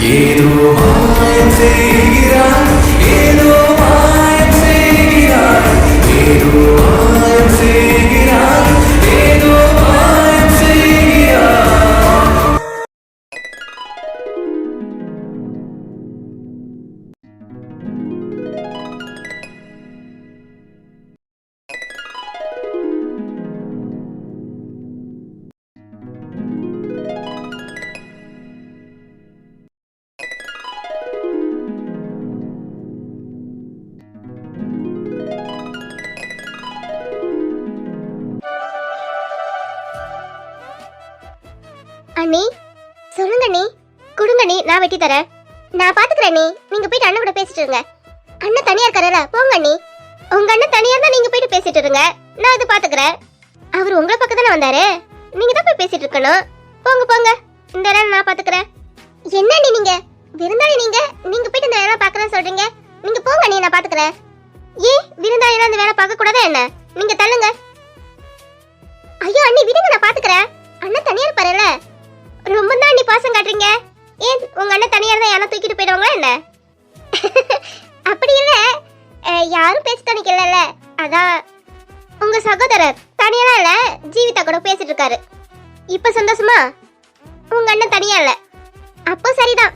ஏதோ மாயம் செய்கிறாய், ஏதோ மாயம் செய்கிறாய், ஏதோ மாயம் செய்கிறாய், ஏதோ மாயம் செய்கிறாய். அண்ணி சொல்லுங்க அண்ணி, கொடுங்க அண்ணி, நான் வெட்டி தரேன். நான் பாத்துக்கிறேன் அண்ணி, நீங்க போயிட்டு அண்ணன் கூட பேசிட்டு இருங்க. அண்ணன் தனியா இருக்காரா, போங்க அண்ணி. உங்க அண்ணன் தனியா இருந்தா நீங்க போயிட்டு பேசிட்டு இருங்க, நான் இது பாத்துக்கிறேன். அவர் உங்களை பக்கம் தானே வந்தாரு, நீங்க தான் போய் பேசிட்டு இருக்கணும். போங்க போங்க, இந்த நேரம் நான் பாத்துக்கிறேன். என்ன அண்ணி நீங்க விருந்தாளி, நீங்க போயிட்டு இந்த வேலை பாக்குறேன்னு சொல்றீங்க. நீங்க போங்க அண்ணி, நான் பாத்துக்கிறேன். ஏன் விருந்தாளினா அந்த வேலை பார்க்க கூடாதா என்ன? நீங்க தள்ளுங்க. ஐயோ அண்ணி விடுங்க, நான் பாத்துக்கிறேன். அண்ணன் தனியா இருப்பாருல்ல. ரொம்ப தான் நீ பாசம் காட்டுறீங்க. ஏன் உங்க அண்ணன் தனியா இருந்தா யாரும் தூக்கிட்டு போயிடுவாங்களா என்ன? அப்படி இல்ல, யாரும் பேச தனிக்கல. அதான் உங்க சகோதரர் தனியெல்லாம் இல்ல, ஜீவிதா கூட பேசிட்டு இருக்காரு. இப்ப சந்தோஷமா? உங்க அண்ணன் தனியா இல்ல, அப்போ சரிதான்.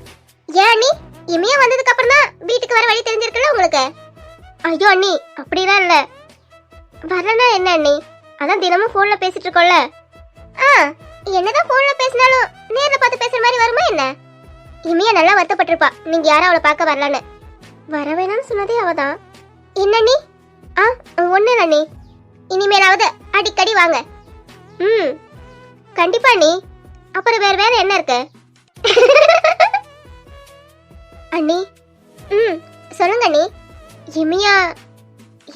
ஏன் அண்ணி, இமையா வந்ததுக்கு அப்புறம் தான் வீட்டுக்கு வர வழி தெரிஞ்சிருக்குல்ல உங்களுக்கு? ஐயோ அண்ணி அப்படிலாம் இல்ல. வரலன்னா என்ன அண்ணி, அதான் தினமும் போன்ல பேசிட்டு இருக்கோம்ல. என்னதான் போன்ல பேசினாலும் நேர்ல பார்த்து பேசுற மாதிரி வருமா என்ன? இமையா நல்லா வருத்தப்பட்டிருப்பா நீங்க யாரும் அவளை பார்க்க வரலன்னு. வர வேணாம்னு சொன்னதே அவதான். என்ன நீ? ஒண்ணு இல்ல நீ, இனிமேலாவது அடிக்கடி வாங்க. கண்டிப்பா நீ. அப்புறம் வேற வேற என்ன இருக்கு? அண்ணி சொல்லுங்க அண்ணி. இமையா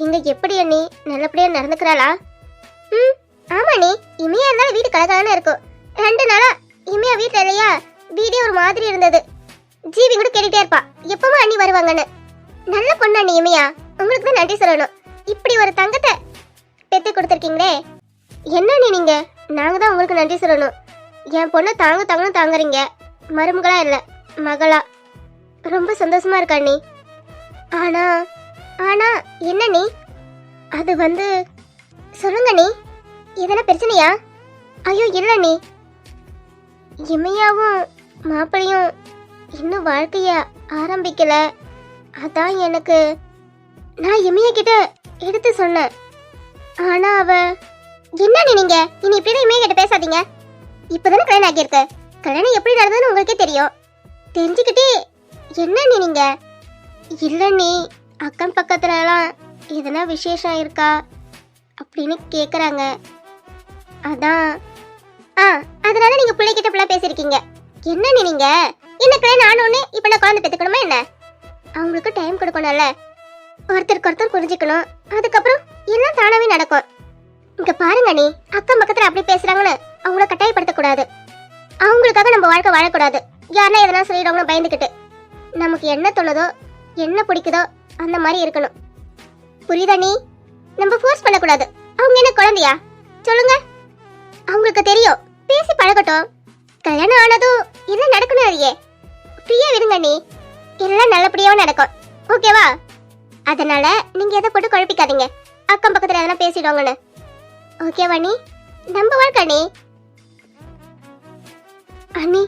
இங்க எப்படி அண்ணி, நல்லபடியா நடந்துக்கிறாளா? ஆமா நீ, இமையா இருந்தாலும் வீடு கலகலன்னு இருக்கும். 2 நாளா இமையா வீட்டுல இல்லையா, வீடே ஒரு மாதிரி இருந்தது. ஜீவி கூட கேட்டுட்டே இருப்பா எப்பமா அண்ணி வருவாங்கன்னு. நல்ல பொண்ணு அண்ணி இமையா, உங்களுக்கு தான் நன்றி சொல்லணும். இப்படி ஒரு தங்கத்தை பெத்து கொடுத்துருக்கீங்களே. என்ன அண்ணி நீங்க, நாங்க தான் உங்களுக்கு நன்றி சொல்லணும். என் பொண்ணை தாங்கன்னு தாங்குறீங்க. மருமகளா இல்ல, மகளா. ரொம்ப சந்தோஷமா இருக்கா அண்ணி. ஆனா ஆனா என்ன நீ? அது சொல்லுங்க நீ, இதெல்லாம் பிரச்சனையா? ஐயோ இல்ல நீ, இமையாவும் மாப்பிளையும் இன்னும் வாழ்க்கைய ஆரம்பிக்கல. அதான் நான் இமையா கிட்ட எடுத்து சொன்னேன். ஆனா அவ என்ன நீங்க இனி இப்படிதான் இமையா கிட்ட பேசாதீங்க. இப்பதானே கல்யாணம் ஆகியிருக்கு, கல்யாணம் எப்படி நடந்ததுன்னு உங்களுக்கே தெரியும். தெரிஞ்சுக்கிட்டே என்ன நீங்க? இல்ல நீ, அக்கம் பக்கத்துலலாம் எதனா விசேஷம் இருக்கா அப்படின்னு கேக்குறாங்க. அதான் அதனால நீங்க பிள்ளைகிட்ட பிள்ளை பேசிருக்கீங்க. என்ன நீங்க? என்ன கல்யாணம் ஆனோன்னு இப்ப நான் குழந்தை பெத்துக்கணுமா என்ன? அவங்களுக்கு டைம் கொடுக்கணும்ல, ஒருத்தருக்கு ஒருத்தர் புரிஞ்சுக்கணும். அதுக்கப்புறம் எல்லாம் தானாவே நடக்கும். இங்க பாருங்க நீ, அக்கம் பக்கத்துல அப்படி பேசுறாங்கன்னு அவங்கள கட்டாயப்படுத்த கூடாது. அவங்களுக்காக நம்ம வாழ்க்கை வாழக்கூடாது. யாருன்னா எதனா சொல்லிடுவாங்கன்னு பயந்துக்கிட்டு நமக்கு என்ன தோணுதோ என்ன பிடிக்குதோ அந்த மாதிரி இருக்கணும். புரியுதா நீ? நம்ம ஃபோர்ஸ் பண்ணக்கூடாது. அவங்க என்ன குழந்தையா சொல்லுங்க? அவங்களுக்கு தெரியும், பேசி பழகட்டும். கல்யாணம் ஆனதும் எல்லாம் நடக்கணும். அதையே ஃப்ரீயா விடுங்க நீ, எல்லாம் நல்லபடியாவும் நடக்கும். ஓகேவா? அதனால நீங்க எதை போட்டு குழப்பிக்காதீங்க, அக்கம் பக்கத்துல எதனா பேசிடுவாங்கன்னு. ஓகேவா நீ? நம்ம வாழ்க்கை நீ. அண்ணி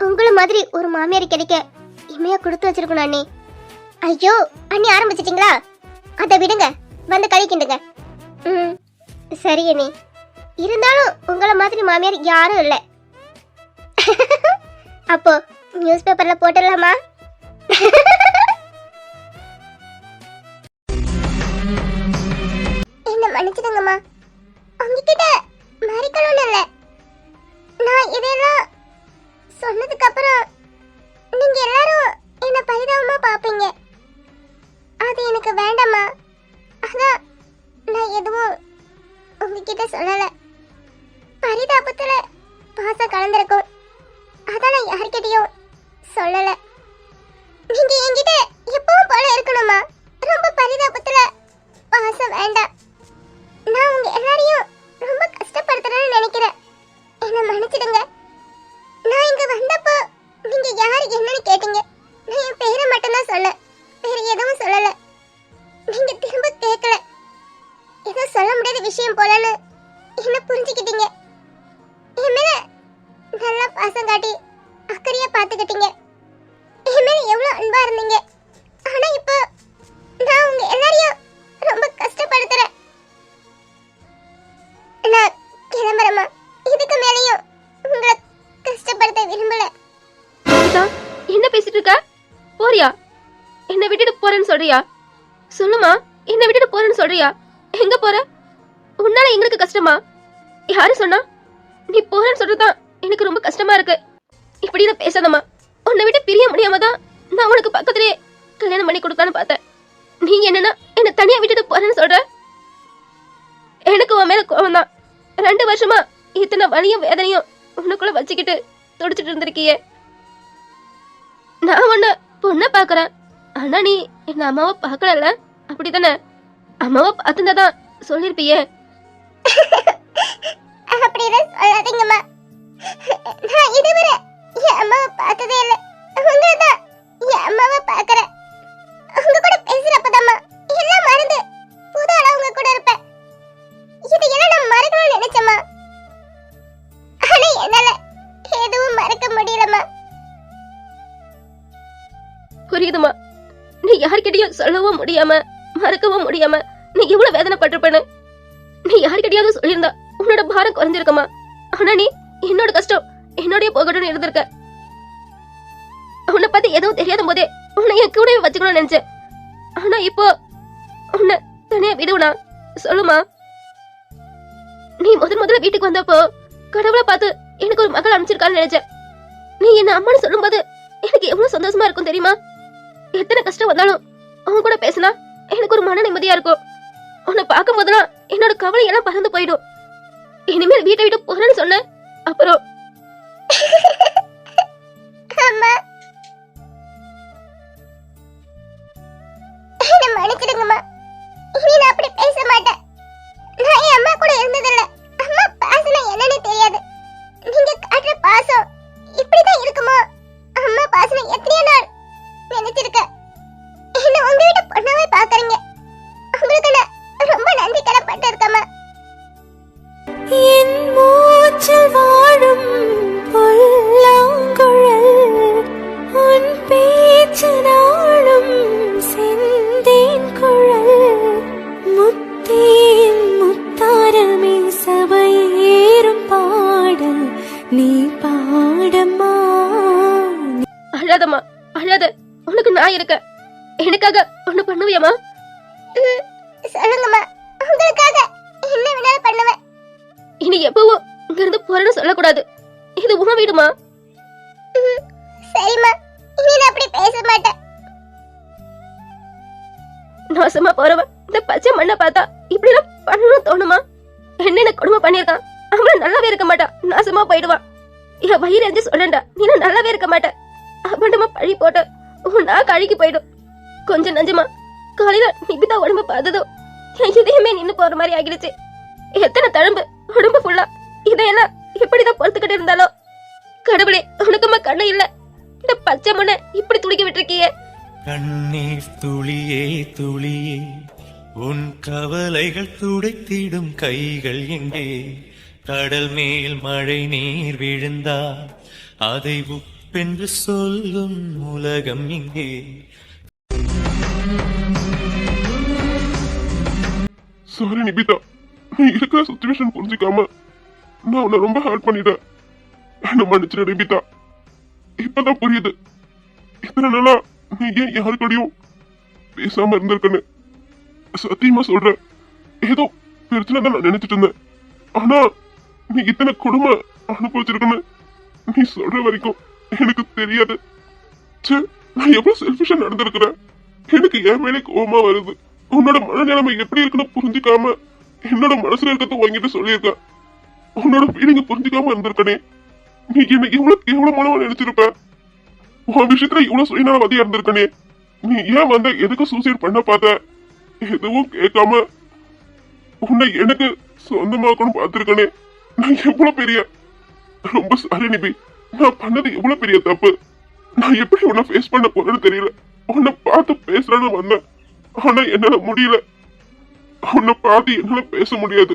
உங்கள மாதிரி ஒரு மாமியார் கிடைக்க இமையா கொடுத்து வச்சிருக்கணும் அண்ணி. ஐயோ அண்ணி ஆரம்பிச்சிட்டீங்களா? அதை விடுங்க, வந்து கழிக்கிண்டுங்க. சரி அண்ணி, இருந்தாலும் உங்கள மாதிரி மாமியார் யாரும் இல்லை. அப்போ நியூஸ் பேப்பர்ல போட்டுடலாமா? என்ன மன்னிச்சிடுங்கம்மா, உங்ககிட்ட மறைக்கணும்னு இல்லை. நான் இதெல்லாம் சொன்னதுக்கு அப்புறம் நீங்க எல்லாரும் என்ன பரிதாபமா பாப்பீங்க. அது எனக்கு வேண்டாமா. அதான் நான் எதுவும் உங்ககிட்ட சொல்லல. பரிதாபத்துல பாசம் கலந்திருக்கும், அதான் நான் யார்கிட்டயும் சொல்லல. நீங்க என்கிட்ட எப்பவும் போல இருக்கணுமா? ரொம்ப பரிதாபத்துல பாசம் வேண்டாம். நான் உங்க எல்லாரையும் ரொம்ப கஷ்டப்படுத்துறேன்னு நினைக்கிறேன். என்ன மன்னிச்சிடுங்க. நான் இங்க வந்தப்போ நீங்க யாரு என்னன்னு கேட்டீங்க. முடியும் போலன்னு என்ன புரிஞ்சுக்கிட்டீங்க. என் மேல நல்லா பாசம் காட்டி அக்கறையா பாத்துக்கிட்டீங்க. என் மேல எவ்வளவு அன்பா இருந்தீங்க. ஆனா இப்போ நான் உங்க எல்லாரையும் ரொம்ப கஷ்டப்படுத்துறேன். நான் கிளம்புறேம்மா. இதுக்கு மேலேயும் உங்களை கஷ்டப்படுத்த விரும்பல. என்ன பேசிட்டு இருக்க? போறியா? என்ன விட்டுட்டு போறேன்னு சொல்றியா? சொல்லுமா, என்ன விட்டுட்டு போறேன்னு சொல்றியா? எங்க போற? உன்னால எங்களுக்கு கஷ்டமா? யாரு சொன்னா? நீ போறேன்னு சொல்றதுதான் எனக்கு ரொம்ப கஷ்டமா இருக்கு. இப்படி நான் பேசாதம்மா. உன்னை விட்டு பிரிய முடியாம தான் நான் உனக்கு பக்கத்துலயே கல்யாணம் பண்ணி கொடுக்கலான்னு பார்த்தேன். நீ என்னன்னா என்ன தனியா விட்டுட்டு போறேன்னு சொல்ற? எனக்கு உன் மேல கோவம் தான். 2 வருஷமா இத்தனை வலியும் வேதனையும் உனக்குள்ள வச்சுக்கிட்டு துடிச்சிட்டு இருந்திருக்கியே. நான் உன்ன பொண்ணை பாக்குறேன். ஆனா நீ எங்க அம்மாவை பாக்கல, அப்படித்தானே? அம்மாவை பார்த்துதான் சொல்லிருப்பியே. அப்படிதான் சொல்லாதீங்கம்மா. நான் இதுவரை என் அம்மாவை பார்த்ததே இல்லை. உங்களை தான் என் அம்மாவை பார்க்கறேன். உங்க கூட பேசுறப்பதாம்மா எல்லாம் மறந்து புது ஆளா உங்க கூட இருப்பேன். இதையெல்லாம் நான் மறக்கணும்னு நினைச்சேம்மா. ஆனா என்னால எதுவும் மறக்க முடியலம்மா. புரியுதுமா, நீ யார்கிட்டயும் சொல்லவும் முடியாம மறக்கவும் முடியாம நீ எவ்வளவு வேதனைப்பட்டிருப்பேன்னு. நீ யார்கிட்டயாவது சொல்லியிருந்தா உன்னோட பாரம் குறைஞ்சிருக்கமா. ஆனா நீ என்னோட கஷ்டம் என்னோடய போகணும்னு இருந்திருக்க. உன்னை பத்தி எதுவும் தெரியாத போதே உன்னை என் கூடவே வச்சுக்கணும்னு நினைச்சேன். ஆனா இப்போ உன்னை தனியா விடுவனா? சொல்லுமா. நீ முதல்ல வீட்டுக்கு வந்தப்போ கடவுளை பார்த்து எனக்கு ஒரு மகள் அனுப்பிச்சிருக்கான்னு நினைச்சேன். நீ என்ன அம்மான்னு சொல்லும்போது எனக்கு எவ்வளவு சந்தோஷமா இருக்கும் தெரியுமா? எத்தனை கஷ்டம் வந்தாலும் அவங்க கூட பேசினா எனக்கு ஒரு மன நிம்மதியா இருக்கும். உன்னை பார்க்கும் போதுலாம் என்னோட கவலை எல்லாம் பறந்து போயிடும். இனிமேல் வீட்டை விட்டு போறேன்னு சொன்ன அப்புறம் அம்மா, என்ன மன்னிச்சிடுங்கம்மா. இனி நான் அப்படி பேச மாட்டேன். நான் என் அம்மா கூட இருந்ததில்ல. அம்மா பாசம்னா என்னன்னு தெரியாது. நீங்க காட்டுற பாசம் இப்படிதான் இருக்குமா? அம்மா பாசம் எத்தனையோ நாள் நினைச்சிருக்க. என்ன உங்க வீட்டு பொண்ணாவே பாக்குறீங்க. உங்களுக்கு நான் ரொம்ப நன்றி கடன்பட்டு இருக்கம்மா. என் மூச்சில் வாழும் புல்லாங்குழல் உன் பேச்சு நாளும் செந்தேன் குழல் முத்தேன் முத்தாரமே சபையேறும் பாடல் நீ பாடம்மா. அழாதம்மா, அழாத. உனக்கு நான் இருக்க. எனக்காக ஒண்ணு பண்ணுவியம்மா? சொல்லுங்கம்மா, உங்களுக்காக என்ன வேணாலும் பண்ணுவேன். இனி எப்பவும் இங்க இருந்து போறேன்னு சொல்லக்கூடாது. இது உன் வீடுமா? சரிம்மா, இனி நான் அப்படி பேச மாட்டேன். நாசமா போறவன் இந்த பச்சை மண்ணை பார்த்தா இப்படி எல்லாம் பண்ணணும்னு தோணுமா? என்னென்ன கொடுமை பண்ணிருக்கான். அவன் நல்லாவே இருக்க மாட்டான், நாசமா போயிடுவான். என் வயிறு எஞ்சி சொல்லண்டா, நீ நல்லாவே இருக்க மாட்ட. அவண்டமா பழி போட்டு உன் நாக்கு அழுகி போயிடும். கொஞ்சம் நஞ்சமா காலையில நிபிதா உடம்பு பார்த்ததும் என் இதயமே நின்னு போற மாதிரி ஆகிடுச்சு. எத்தனை தழும்பு உடம்பு ஃபுல்லா. இதையெல்லாம் எப்படிதான் பொறுத்துக்கிட்டு இருந்தாலும் கடவுளே, உனக்குமா கண்ணு இல்ல. இந்த பச்சை மண்ணை இப்படி துடிக்க விட்டுருக்கியே. கண்ணீர் துளியே துளியே உன் கவலைகள் துடைத்திடும் கைகள் எங்கே? கடல் மேல் மழை நீர் விழுந்தால் அதை உப்பென்று சொல்லும் உலகம் எங்கே? சாரி நிபிதா, நீ இருக்கிற சிச்சுவேஷன் புரிஞ்சுக்காம நான் உன்னை ரொம்ப ஹர்ட் பண்ணிட்டேன். என்ன மன்னிச்சிட நிபிதா. இப்பதான் புரியுது இத்தனை நாளா நீ ஏன் யாருக்கூடயும் பேசாம இருந்திருக்கன்னு. சத்தியமா சொல்றேன், ஏதோ பிரச்சனை தான் நான் நினைச்சிட்டு இருந்தேன். ஆனா நீ இத்தனை கொடுமை அனுபவிச்சிருக்கன்னு நீ சொல்ற வரைக்கும் எனக்கு தெரியாது. சே, நான் எவ்வளவு செல்ஃபிஷா நடந்திருக்கிறேன். எனக்கு என் மேலே கோவமா வருது. உன்னோட மனநிலைமை எப்படி இருக்குன்னு புரிஞ்சுக்காம என்னோட மனசுல இருக்கிறத வாங்கிட்டு சொல்லியிருக்க. உன்னோட ஃபீலிங்க புரிஞ்சுக்காம இருந்திருக்கனே. நீ என்ன எவ்வளவு மனமா நினைச்சிருப்ப. உன் விஷயத்துல இவ்வளவு சுயநலவாதியா இருந்திருக்கனே. நீ ஏன் வந்த, எதுக்கு சூசைட் பண்ண பார்த்த, எதுவும் கேட்காம உன்னை எனக்கு சொந்தமாக்கணும் பார்த்திருக்கனே. நான் எவ்வளவு பெரிய, ரொம்ப சாரி நிபி. நான் பண்ணது எவ்வளவு பெரிய தப்பு. நான் எப்படி உன்னை ஃபேஸ் பண்ண போறேன்னு தெரியல. உன்னை பார்த்து பேசுறேன்னு வந்தேன். ஆனா என்னால முடியல. உன்னை பார்த்து என்னால பேச முடியாது.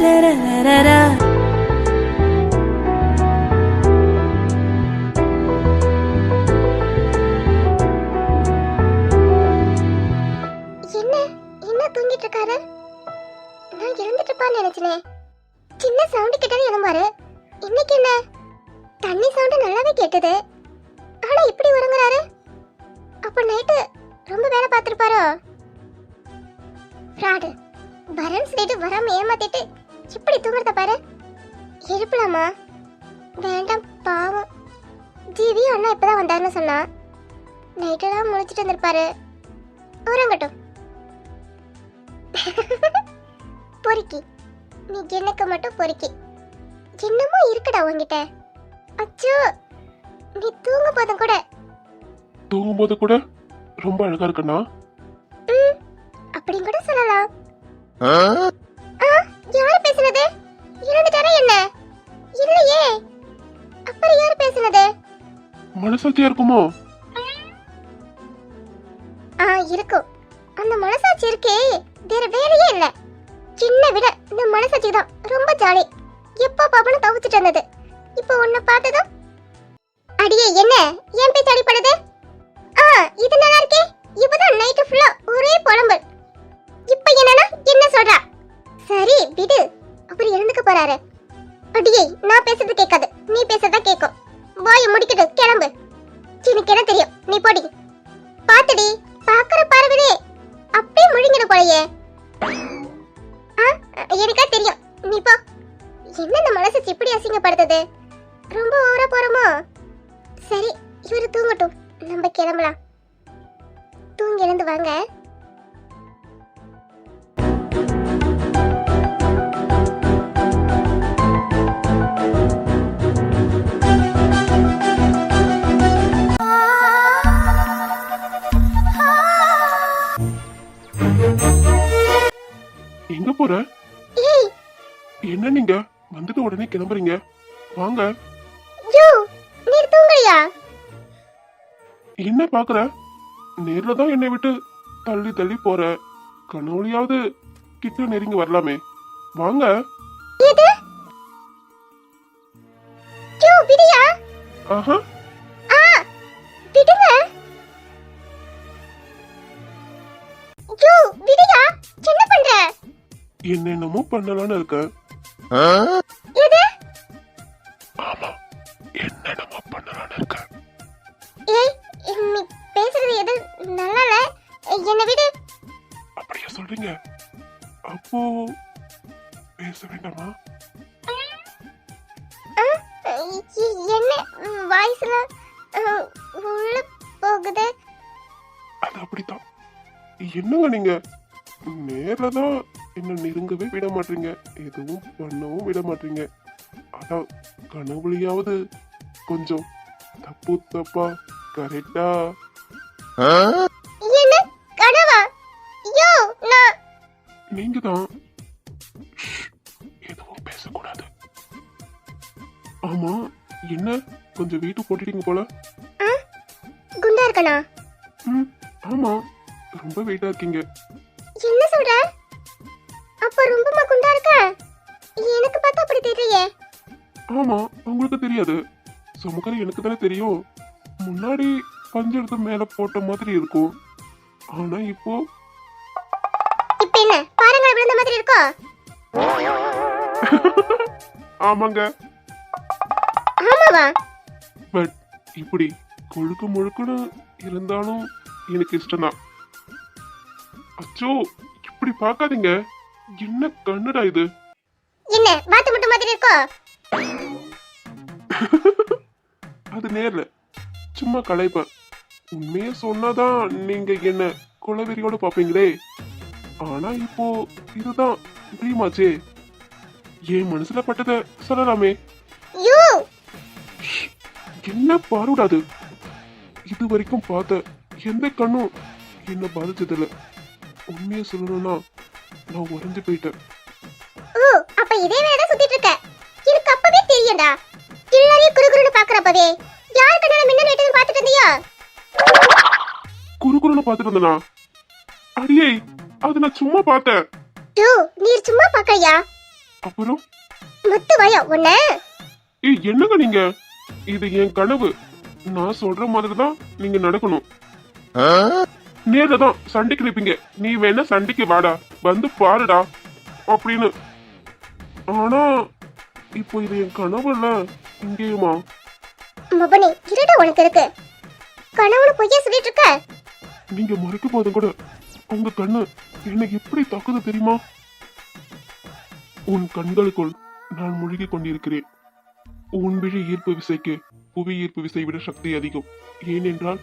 ரரரரரரரா. என்ன என்ன தூங்கிட்டு இருக்காரு? நான் எழுந்துட்டு இருப்பான்னு நினைச்சனே. சின்ன சவுண்ட் கேட்டாலும் எழும்பாரு. இன்னைக்கு என்ன தண்ணி சவுண்ட் நல்லாவே கேட்டது. ஆனா இப்படி உறங்குறாரு. அப்ப நைட்டு ரொம்ப வேலை பார்த்திருப்பாரோ? ஃப்ராடு. வரேன்னு சொல்லிட்டு வராம ஏமாத்திட்டு இப்படி தூங்குறத பாரு. எழுப்பலாமா? வேண்டாம், பாவம். ஜீவி அண்ணா இப்பதான் வந்தாருன்னு சொன்னா. நைட்டெல்லாம் முழிச்சிட்டு வந்திருப்பாரு. உறங்கட்டும். பொறுக்கி, நீ எனக்கு மட்டும் பொறுக்கி. என்னமோ இருக்குடா உன்கிட்ட. அச்சோ, நீ தூங்கும் போதும் கூட. தூங்கும்போது கூட ரொம்ப அழகா இருக்கண்ணா. அப்படின்னு கூட சொல்லலாம். யார் பேசுனது? இறந்துட்டாரா என்ன? இல்லையே. அப்புறம் யார் பேசுனது? மனசாட்சியா இருக்குமோ? இருக்கும். அந்த மனசாட்சி இருக்கே, வேற வேலையே இல்ல. சின்ன விட இந்த மனசாட்சி தான் ரொம்ப ஜாலி. எப்ப பாப்பனும் தவிச்சிட்டு இருந்தது. இப்போ உன்னை பார்த்ததும் அடியே என்ன ஏன் பேச்சு அடிப்படுது? இது நல்லா இருக்கே. இப்பதான் நைட்டு ஃபுல்லா ஒரே புலம்பல். இப்ப என்னன்னா என்ன சொல்றா? சரி விடு, அவர் இறந்துக்க போறாரு. அடியே நான் பேசுறது கேட்காது, நீ பேசுறதா கேட்கும். வாயை முடிக்கிட்டு கிளம்பு. எனக்கு என்ன தெரியும், நீ போடி. பாத்துடி, பாக்குற பார்வதே அப்படியே முழுங்கிட போலையே. எனக்கா தெரியும், நீ போ. என்ன இந்த மனசு இப்படி அசிங்கப்படுத்துது? ரொம்ப ஓவரா போறோமோ? சரி, இவரு தூங்கட்டும், நம்ம கிளம்பலாம். தூங்கி எழுந்து வாங்க. எங்க போற? ஏய், என்ன நீங்க வந்துட்டு உடனே கிளம்புறீங்க? வாங்க. யோ, நீ தூங்கலையா? என்ன பாக்குற? நேர்ல தான் என்னை விட்டு தள்ளி தள்ளி போற. கனவுலையாவது கிட்ட நெருங்கி வரலாமே. வாங்க. எது? யோ, விடியா? ஆஹா, விடுங்க. யோ, விடியா? என்ன பண்ற? என்னென்னமோ பண்ணலான்னு இருக்கேன். எது? ஆமா, என்னென்னமோ பண்ணலான்னு இருக்கேன். ஏய், நீ பேசுறது எது நல்லா இல்ல. என்ன விடு. அப்படியா சொல்றீங்க? அப்போ பேச வேண்டாமா? என்ன வாய்ஸ்ல உள்ள போகுது? அது அப்படித்தான். என்னங்க நீங்க நேர்ல தான் என்ன நெருங்கவே விட மாட்டீங்க, எதுவும் பண்ணவும் விட மாட்டீங்க. அதான் கனவுலையாவது கொஞ்சம் தப்பு தப்பா கரெக்டா? என்ன கனவா? யோ, நான் நீங்க தான் எதுவும் பேசக்கூடாது. ஆமா, என்ன கொஞ்சம் வீட்டு போட்டுட்டீங்க போல. இருக்கனா? ம் ஆமா, ரொம்ப வெயிட்டா இருக்கீங்க. என்ன சொல்ற? அப்ப ரொம்பமா குண்டா இருக்க? எனக்கு பார்த்தா அப்படி தெரியலையே. ஆமா, உங்களுக்கு தெரியாது, சுமக்கரை எனக்கு தானே தெரியும். முன்னாடி பஞ்சு எடுத்து மேல போட்ட மாதிரி இருக்கும், ஆனா இப்போ இப்ப என்ன பாருங்க விழுந்த மாதிரி இருக்கோ? ஆமாங்க. ஆமாவா? பட் இப்படி கொழுக்கு முழுக்குன்னு இருந்தாலும் எனக்கு இஷ்டம் தான். அச்சோ, இப்படி பார்க்காதீங்க, என்ன கண்ணுடா இது? என்ன வாத்து முட்டு மாதிரி இருக்கோ? அது நேர்ல சும்மா கலைப்பேன். உண்மையை சொன்னாதான் நீங்க என்ன குலவெறியோட பாப்பீங்களே. ஆனா இப்போ இதுதான் ட்ரீமாச்சே. என் மனசுல பட்டத சொல்லலாமே. யூ என்ன பாருடாது, இது வரைக்கும் பார்த்த எந்த கண்ணும் என்ன பாதிச்சதில்ல. உண்மையை சொல்லணும்னா நான் உறைஞ்சு போயிட்டேன். ஓ, அப்ப இதே வேலை சுத்திட்டு இருக்க. எனக்கு அப்பவே தெரியும்டா. எல்லாரையும் குறுகுறுன்னு பாக்குறப்பவே யார் கண்ணால மின்னல் வெட்டுன்னு பாத்துட்டு இருந்தியா? குறுகுறுன்னு பார்த்துட்டு இருந்தனா? அடியே, அது நான் சும்மா பார்த்தேன். யூ, நீ சும்மா பாக்கறியா? அப்புறம் முத்து வயா உன்ன. ஏய், என்னங்க நீங்க? இது என் கனவு. நான் சொல்ற மாதிரி தான் நீங்க நடக்கணும். நேர்ல தான் சண்டைக்கு நிப்பீங்க. நீ வேணா சண்டைக்கு வாடா, வந்து பாருடா அப்படின்னு. ஆனா இப்போ இது என் கனவு இல்ல. இங்கேயுமா? மபனி, இருடா உனக்கு இருக்கு. கனவுல பொய்யா சொல்லிட்டு இருக்க? நீங்க மறைக்கும் போதும் கூட உங்க கண்ணு என்னை எப்படி தாக்குது தெரியுமா? உன் கண்களுக்குள் நான் முழுகி கொண்டிருக்கிறேன். உன் விழி ஈர்ப்பு விசைக்கு புவி ஈர்ப்பு விசை விட சக்தி அதிகம். ஏனென்றால்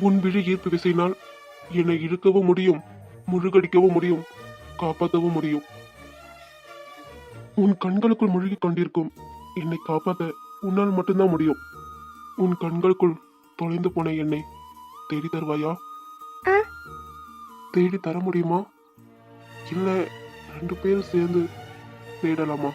உன் விழி ஈர்ப்பு விசையினால் என்னை இழுக்கவும் முடியும், முழுகடிக்கவும் முடியும், காப்பாற்றவும் முடியும். உன் கண்களுக்குள் முழுகி கொண்டிருக்கும் என்னை காப்பாற்ற உன்னால் மட்டும்தான் முடியும். உன் கண்களுக்குள் தொலைந்து போன என்னை தேடி தருவாயா? ஆ, தேடி தர முடியுமா? இல்ல 2 பேரும் சேர்ந்து தேடலாமா?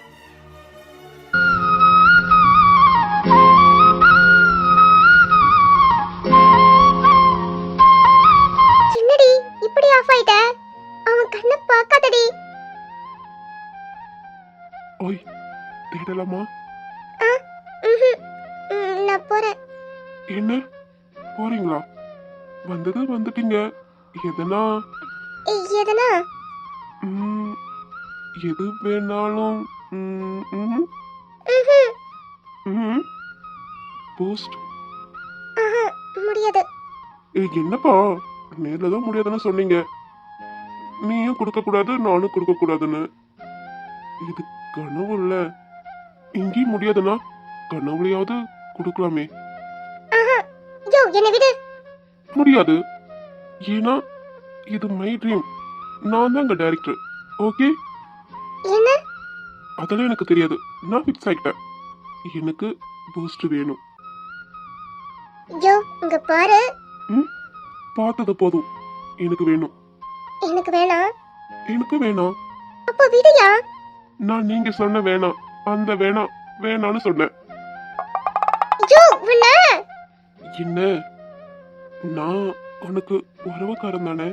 என்னடி இப்படி ஆஃப் ஆயிட்ட? அவன் கண்ணை பார்க்காதடி. ஓய், தேடலாமா? ஆ, ம்ஹும். நான் போறேன். என்ன போறீங்களா? வந்தது வந்துட்டீங்க. எதனா எதனா? ம், எது வேணாலும். ம், ம், ம்ஹும். ம். போஸ்ட். ஆஹா, முடியாது. என்னப்பா, நேர்ல தான் முடியாதுன்னு சொன்னீங்க. நீயும் கொடுக்க கூடாது, நானும் கொடுக்க கூடாதுன்னு. இது கனவு இல்ல. இங்கேயும் முடியாதுன்னா கனவுலையாவது கொடுக்கலாமே. ஆஹா, யோ என்ன விடு. முடியாது, ஏன்னா இது மை ட்ரீம். நான் தான் இங்க டைரக்டர். ஓகே, என்ன? அதெல்லாம் எனக்கு தெரியாது. நான் ஃபிக்ஸ் ஆகிட்டேன். எனக்கு பூஸ்ட் வேணும். யோ இங்க பாரு. ம், பார்த்தது போதும். எனக்கு வேணும். எனக்கு வேணாம். எனக்கு வேணாம். அப்ப விடுயா. நான் நீங்க சொன்ன வேணாம், அந்த வேணாம் வேணான்னு சொன்னேன். யோ உன்ன. என்ன, நான் உனக்கு உறவுக்காரன் தானே?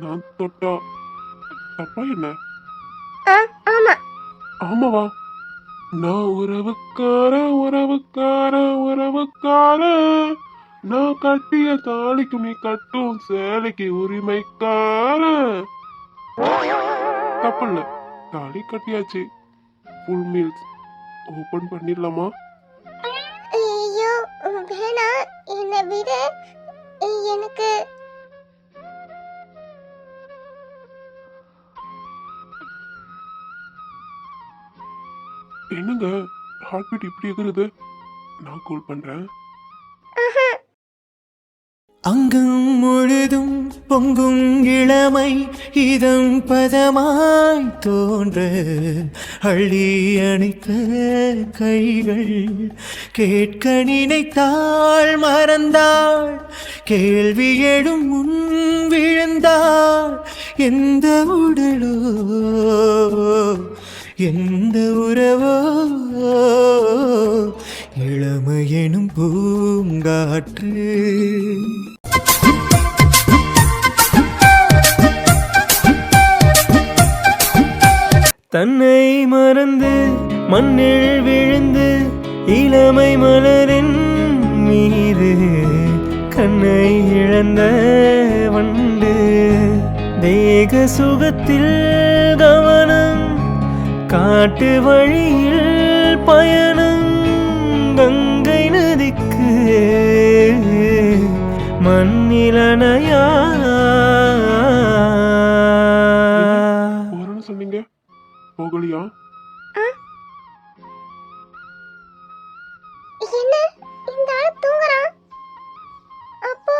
நான் தொட்டா தப்பா என்ன? ஆ, ஆமா. ஆமாவா? நான் உறவுக்கார உறவுக்கார உறவுக்கார, நான் கட்டிய தாலிக்கு நீ கட்டும் சேலைக்கு உரிமைக்கார. தப்பு இல்ல, தாலி கட்டியாச்சு. ஃபுல் மீல்ஸ் ஓபன் பண்ணிடலாமா? ஐயோ வேணாம், என்ன விடு. எனக்கு என்னங்க ஹார்ட் பீட் இப்படி எகுறுது? நான் கால் பண்றேன். அங்கும் முழுதும் பொங்கும் இளமை இதம் பதமாய் தோன்ற அள்ளி அணைத்த கைகள் கேட்க நினைத்தாள் மறந்தாள் கேள்வி எழும் முன் விழுந்தாள். எந்த உடலோ எந்த உறவோ இளமை எனும் பூங்காற்று. தன்னை மறந்து மண்ணில் விழுந்து இளமை மலரின் மீது கண்ணை இழந்த வண்டு. தேக சுகத்தில் கவனம், காட்டு வழியில் பயணம், கங்கை நதிக்கு மண்ணிலனையா. போறேன்னு சொன்னீங்க, போகலையா? என்ன இந்த ஆள் தூங்குறான்? அப்போ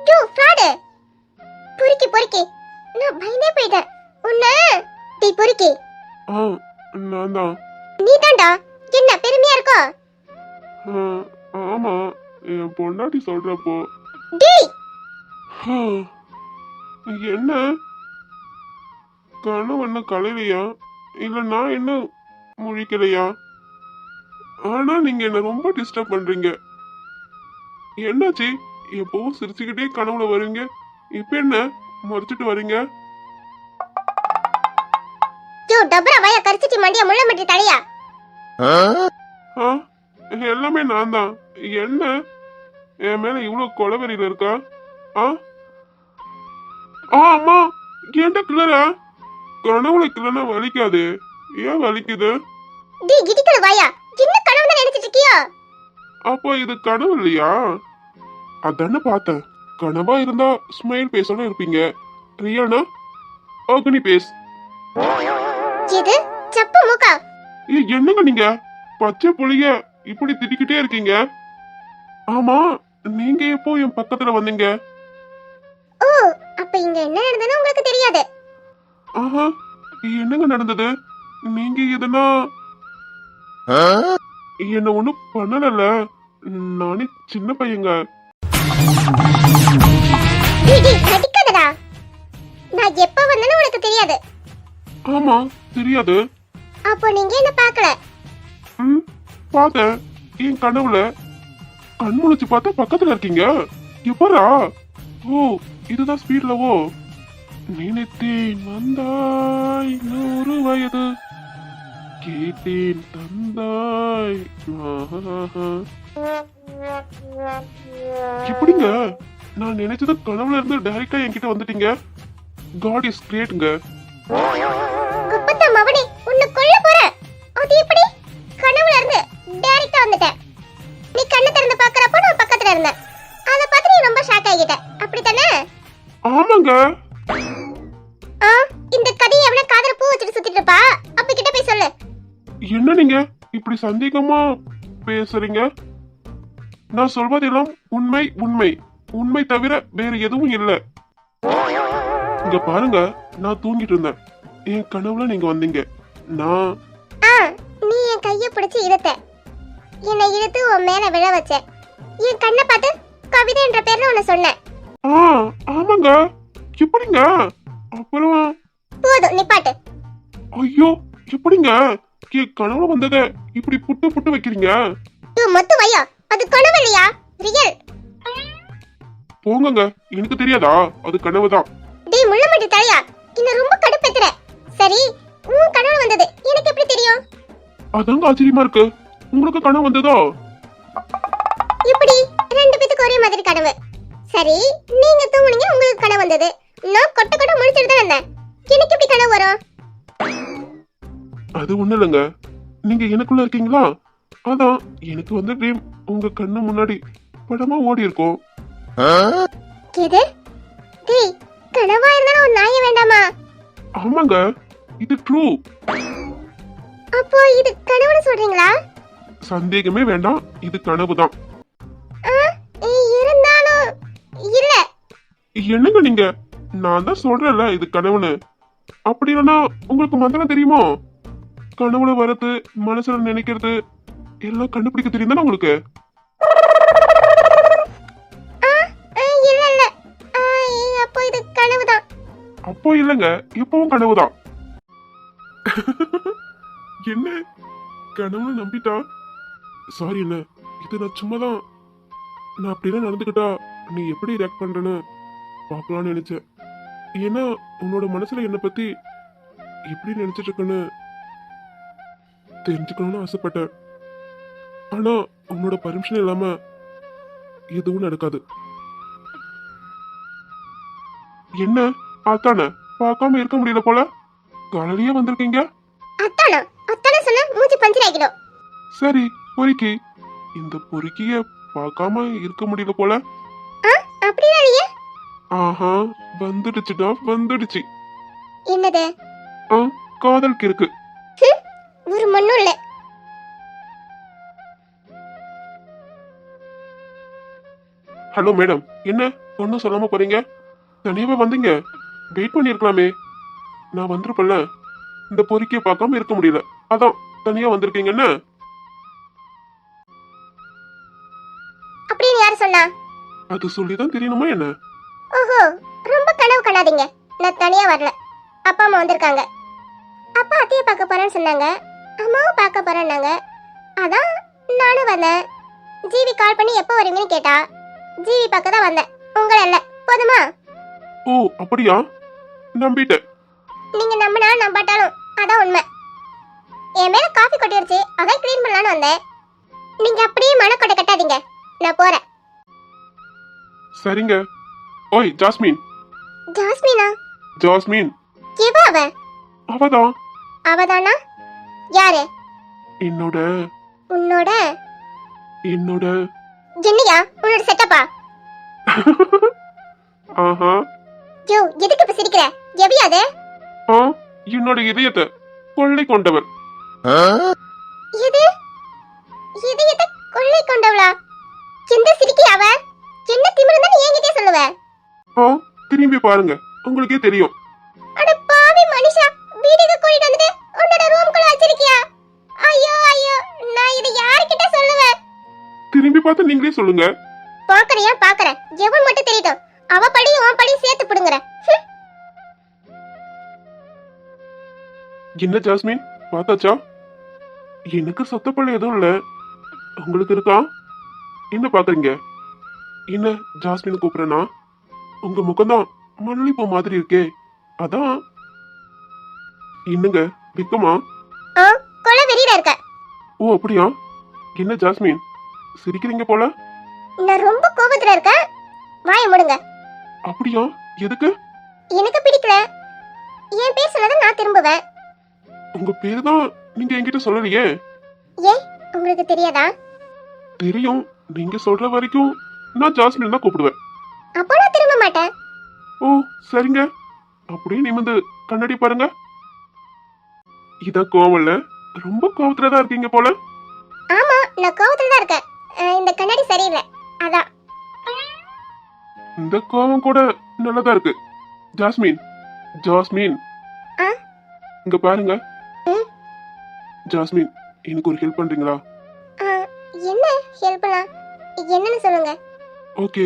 யோ ஃப்ராடு, பொறுக்கி பொறுக்கி, நான் பயந்தே போயிட்டேன். உன்னை டீ பொறுக்கி. நான் தான். நீ தான்டா, என்ன பெருமையா இருக்கோ? ஆமா, என் பொண்டாட்டி சொல்றப்போ. டேய் என்ன கனவு என்ன கலையிலையா, இல்ல நான் என்ன முழிக்கலையா? ஆனா நீங்க என்ன ரொம்ப டிஸ்டர்ப் பண்றீங்க. என்னாச்சு? எப்பவும் சிரிச்சுக்கிட்டே கனவுல வருவீங்க, இப்ப என்ன மறைச்சிட்டு வரீங்க? யோ டபரா வாயா கரிச்சிட்டி மண்டியா முள்ள மட்டி தலையா. எல்லாமே நான் தான். என்ன என் மேல இவ்வளவு கொலவெறியில இருக்கா? அம்மா, ஏன்டா கிளறா? கனவுல கிளனா வலிக்காது, ஏன் வலிக்குது? டேய் கிடிக்கல வாயா, என்ன கனவுல நினைச்சிட்டு இருக்கியா? அப்போ இது கனவு இல்லையா? அதானே பார்த்தேன். கனவா இருந்தா ஸ்மைல் பேசணும் இருப்பீங்க, ரியல்னா அக்னி பேஸ். இது சப்பு மூக்கா. என்னங்க நீங்க பச்சை புளிய இப்படி திட்டிக்கிட்டே இருக்கீங்க? ஆமா, நீங்க எப்போ என் பக்கத்துல வந்தீங்க? ஓ, அப்ப இங்க என்ன நடந்ததுன்னு உங்களுக்கு தெரியாது. ஆஹா, என்னங்க நடந்தது? நீங்க எதனா என்ன ஒண்ணும் பண்ணல, நானே சின்ன பையங்க. நடிக்காதடா, நான் எப்ப வந்தேன்னு உனக்கு தெரியாது. ஆமா தெரியாது. அப்போ நீங்க என்ன பார்க்கல? பார்த்தேன், என் கனவுல கண் முழிச்சு பார்த்தா பக்கத்துல இருக்கீங்க. எப்பரா? ஓ, இதுதான் ஸ்பீட்லவோ. நினைத்தேன் வந்தாய் 100 வயது, கேட்டேன் தந்தாய். எப்படிங்க நான் நினைச்சது கனவுல இருந்து டைரக்டா என்கிட்ட வந்துட்டீங்க? God is கிரேட்ங்க. குப்பத்தா மவனே, உன்னை கொல்ல போறேன். அது எப்படி கனவுல இருந்து டைரக்டா வந்துட்டேன்? நீ கண்ணை திறந்து பார்க்கறப்போ நான் பக்கத்துல இருந்தேன், அத பார்த்து நீ ரொம்ப ஷாக் ஆகிட்ட, அப்படிதானே? ஆமாங்க. இந்த கதையை எவன காதல பூ வச்சிட்டு சுத்திட்டு இருப்பா, அப்ப கிட்ட போய் சொல்லு. என்ன நீங்க இப்படி சந்தேகமா பேசுறீங்க? நான் சொல்வதெல்லாம் உண்மை, உண்மை உண்மை தவிர வேற எதுவும் இல்ல. இங்க பாருங்க, நான் தூங்கிட்டு இருந்தேன், என் கனவுல நீங்க வந்தீங்க. நான் நீ என் கைய பிடிச்சு இழுத்த, என்னை இழுத்து உன் மேல விழ வச்ச, என் கண்ணை பார்த்து கவிதை என்ற பேர்ல உன்னை சொன்னேன். ஆமாங்க. எப்படிங்க? அப்புறம் போதும் நிப்பாட்டு. ஐயோ, எப்படிங்க என் கனவுல வந்தத இப்படி புட்டு புட்டு வைக்கிறீங்க? மொத்த வையா, அது கனவு இல்லையா, ரியல். போங்கங்க, எனக்கு தெரியாதா அது கனவுதான். டேய் முள்ளமட்டி தலையா, என்ன ரொம்ப கடுப்பேத்துற. சரி, உன் கனவு வந்தது எனக்கு எப்படி தெரியும்? அதாங்க ஆச்சரியமா இருக்கு, உங்களுக்கு கனவு வந்ததோ? இப்படி ரெண்டு பேத்துக்கு ஒரே மாதிரி கனவு. சரி, நீங்க தூங்குனீங்க, உங்களுக்கு கனவு வந்தது. நான் கொட்ட கொட்ட முழிச்சிட்டு தான் இருந்தேன், எனக்கு எப்படி கனவு வரும்? அது ஒண்ணு இல்லைங்க, நீங்க எனக்குள்ள இருக்கீங்களா, அதான் எனக்கு வந்த ட்ரீம் உங்க கண்ணு முன்னாடி படமா ஓடி இருக்கும். எது? டேய், கனவா இருந்தாலும் ஒரு நாய வேண்டாமா? ஆமாங்க, இது ட்ரூ. அப்போ இது கனவுன்னு சொல்றீங்களா? சந்தேகமே வேண்டாம், இது கனவுதான். இருந்தாலும் இல்ல. என்னங்க நீங்க, நான் தான் சொல்றேன்ல இது கனவுன்னு. அப்படி இல்லைன்னா உங்களுக்கு மந்திரம் தெரியுமோ? கனவுல வரது, மனசுல நினைக்கிறது எல்லாம் கண்டுபிடிக்க தெரியும் தானே உங்களுக்கு? இல்ல இல்ல, அப்போ இது கனவுதான். அப்போ இல்லைங்க, இப்பவும் கனவுதான். என்ன கனவுன்னு நம்பிட்டா? சாரி என்ன, இது நான் சும்மா தான். நான் அப்படிலாம் நடந்துக்கிட்டா நீ எப்படி ரியாக்ட் பண்றேன்னு பார்க்கலாம்னு நினைச்சேன். ஏன்னா உன்னோட மனசுல என்னை பத்தி எப்படி நினைச்சிட்டு இருக்கேன்னு தெரிஞ்சுக்கணும்னு ஆசைப்பட்டேன். ஆனா உன்னோட பர்மிஷன் இல்லாம எதுவும் நடக்காது. என்ன அத்தானே பார்க்காம இருக்க முடியல போல, காலையிலேயே வந்திருக்கீங்க. அத்தானா அத்தானா சொன்னா மூஞ்சி பஞ்சர் ஆகிடும். சரி பொறுக்கி, இந்த பொறுக்கிய பார்க்காம இருக்க முடியல போல. அப்படியா இல்லையே? ஆஹா வந்துடுச்சுடா வந்துடுச்சு. என்னது? காதலுக்கு இருக்கு. ஒரு மண்ணும் இல்ல. ஹலோ மேடம், என்ன ஒன்னும் சொல்லாம போறீங்க? தனியாவே வந்தீங்க, வெயிட் பண்ணிருக்கலாமே. நான் வந்திருப்பேன்ல, இந்த பொறுக்கிய பார்க்காம இருக்க முடியல, அதான் தனியா வந்திருக்கீங்க. என்ன அப்படின்னு யாரு சொன்னா? அது சொல்லிதான் தெரியணுமா என்ன? ஓஹோ, ரொம்ப கனவு காணாதீங்க. நான் தனியா வரல, அப்பா அம்மா வந்திருக்காங்க. அப்பா அத்தையை பார்க்க போறேன்னு சொன்னாங்க, அம்மாவும் பார்க்க போறேன்னாங்க. அதான் நானும் வந்தேன். ஜீவி கால் பண்ணி எப்போ வருவீங்கன்னு கேட்டா, ஜீவி பார்க்க தான் வந்தேன், உங்களை இல்ல. போதுமா? ஓ அப்படியா, நம்பிட்டேன். நீங்க நம்பினா நம்பாட்டாலும் அதான் உண்மை. என் மேல காஃபி கொட்டிருச்சு, அதான் க்ளீன் பண்ணலான்னு வந்தேன். நீங்க அப்படியே மனக்கொட்டை கட்டாதீங்க, நான் போறேன். சரிங்க. ஓய் ஜாஸ்மின். ஜாஸ்மினா? ஜாஸ்மின் எவ அவ? அவதான். அவதானா? யாரு? என்னோட உன்னோட என்னோட என்னையா? உன்னோட செட்டப்பா? ஆஹா. யோ, எதுக்கு இப்ப சிரிக்கிற? எவியா அது? என்னோட இதயத்தை கொள்ளை கொண்டவர். எது? இதயத்தை கொள்ளை கொண்டவளா? எந்த சிரிக்கிற அவ? என்ன திமிருந்தா நீ என்கிட்டயே சொல்லுவ? திரும்பி பாருங்க, உங்களுக்கே தெரியும். அட பாவி மனுஷா, வீட்டுக்கு கூட்டிட்டு வந்துட்டு உன்னோட ரூம்குள்ள வச்சிருக்கியா? ஐயோ ஐயோ, நான் இத யார்கிட்ட சொல்லுவேன்? திரும்பி பார்த்து நீங்களே சொல்லுங்க. பாக்கறியா? பாக்கறேன், எவன் மட்டும் தெரியட்டும். அவ படி உன் படி சேர்த்து புடுங்கற. என்ன ஜாஸ்மின், பார்த்தாச்சா? எனக்கு சொத்தப்பள்ள எதுவும் இல்ல, உங்களுக்கு இருக்கா? என்ன பாக்குறீங்க? என்ன ஜாஸ்மின் கூப்பிடுறேனா? உங்க முகம்தான் மல்லிப்பூ மாதிரி இருக்கே, அதான். என்னங்க விக்கமா? கொலை வெறியில இருக்க. ஓ அப்படியா? என்ன ஜாஸ்மின் சிரிக்கிறீங்க போல? நான் ரொம்ப கோபத்துல இருக்கேன், வாயை மூடுங்க. அப்படியா? எதுக்கு? எனக்கு பிடிக்கல. என் பேர் சொன்னதை நான் திரும்புவேன். உங்க பேரு தான் நீங்க என்கிட்ட சொல்லலையே. ஏன் உங்களுக்கு தெரியாதா? தெரியும், நீங்க சொல்ற வரைக்கும் நான் ஜாஸ்மின் தான் கூப்பிடுவேன். அப்போ நான் திரும்ப மாட்டேன். ஓ சரிங்க. அப்படியே நிமிந்து கண்ணாடி பாருங்க. இதான் கோவம்ல, ரொம்ப கோவத்துலதான் இருக்கீங்க போல. ஆமா, நான் கோவத்துல தான் இருக்கேன். இந்த கண்ணாடி சரியில்லை, அதான். இந்த கோவம் கூட நல்லதா இருக்கு. ஜாஸ்மின், ஜாஸ்மின் இங்க பாருங்க. ஜாஸ்மின், எனக்கு ஒரு ஹெல்ப் பண்றீங்களா? என்ன ஹெல்ப்லாம்? என்னன்னு சொல்லுங்க. ஓகே.